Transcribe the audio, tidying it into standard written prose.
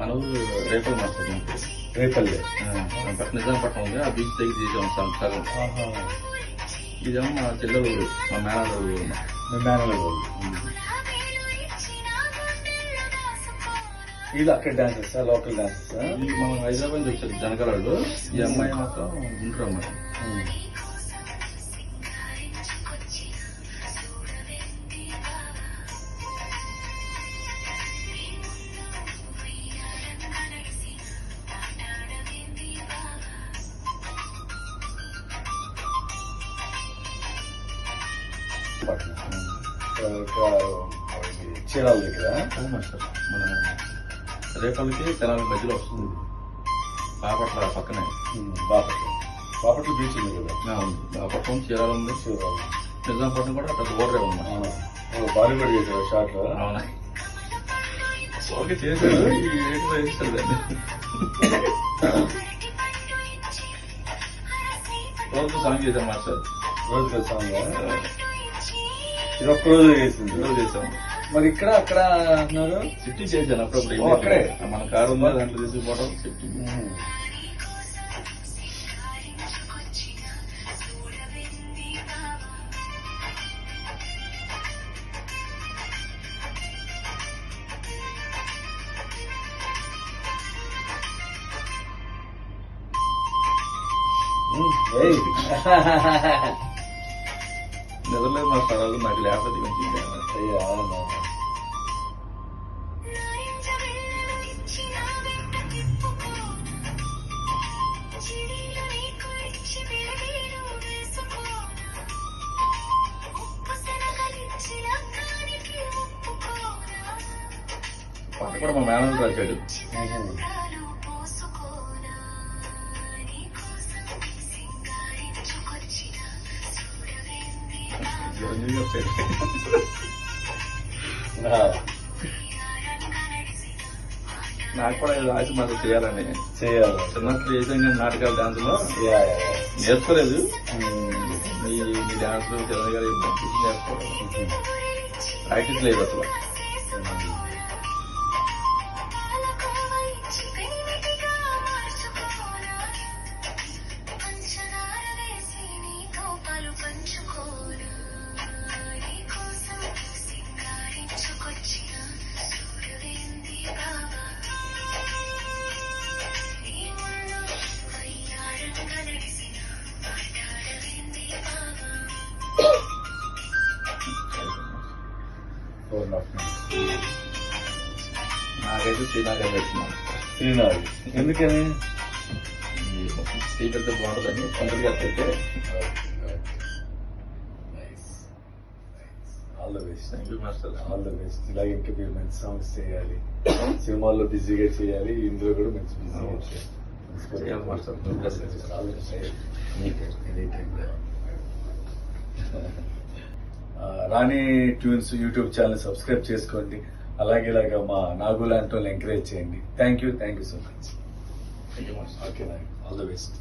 మన ఊరు రేపల్లి మాస్టర్ రేపల్లి నిజాంపట్నం ఉంది. ఆ బీచ్ దగ్గర తీసాం సగం. ఇదేమో మా చెల్లెల ఊరు, మా మేనల ఊరు. వీళ్ళు అక్కడ డాన్సెస్, లోకల్ డాన్సెస్. మనం హైదరాబాద్ నుంచి వచ్చారు జనగరాళ్ళు. ఈ అమ్మాయి మాత్రం ఉంటారు అన్నమాట. చీరాల దగ్గర మాస్టర్ మన రేపల్లికి తెనాలి మధ్యలో వస్తుంది. బాపట్ల పక్కనే. బాపట్ల బీచ్ ఉంది కదా. బాపట్నం చీరాల ఉంది. నిజాంపట్నం కూడా పెద్ద ఓడరే ఉంది. బాడీ కూడా చేశారు షార్ట్ లో. అవునా, ఓకే చేశారు. ఈ రేట్లో వేస్తారు దాన్ని. రోజు సాంగ్ చేశాం మాస్టర్. రోజు సాంగ్ ఇది ఒక్క రోజు చేసింది. రోజు చేసాం. మరి ఇక్కడ అక్కడ అంటున్నారు. సిటీ చేశాను అప్పుడప్పుడు. అక్కడే మన కారు ఉందా, దాంట్లో తీసుకుపోవడం. సిటీ నిద్రలేదు మాస్టర్. అది నాకు లేకపోతే మంచిది. పాట కూడా మా మేనేజర్ రాశాడు. నాకు కూడా రాసి మాకు చేయాలి. చిన్నప్పుడు చేసాం కానీ నాటకాల డాన్స్ లో నేర్చుకోలేదు. మీ డాన్స్ చిరంజీవి గారు నేర్చుకోవడం ప్రాక్టీస్ లేదు అసలు. నాకైతే శ్రీనాథ్ పెట్టుకున్నాను. శ్రీనాథ్ ఎందుకని? స్పీకర్ తో బాగుంటుందని పండుగ అయితే. All the best. Thank you master. All the best. ఇలాగే ఇంకా మీరు మంచి సాంగ్స్ చేయాలి, సినిమాల్లో బిజీగా చేయాలి, ఇందులో కూడా మంచి బిజీగా చేయాలి మాస్టర్. రాణి ట్యూన్స్ యూట్యూబ్ ఛానల్ సబ్స్క్రైబ్ చేసుకోండి. అలాగే ఇలాగా మా నాగు లాంటి వాళ్ళు ఎంకరేజ్ చేయండి. Thank you so much. Thank you master. Okay, all the best.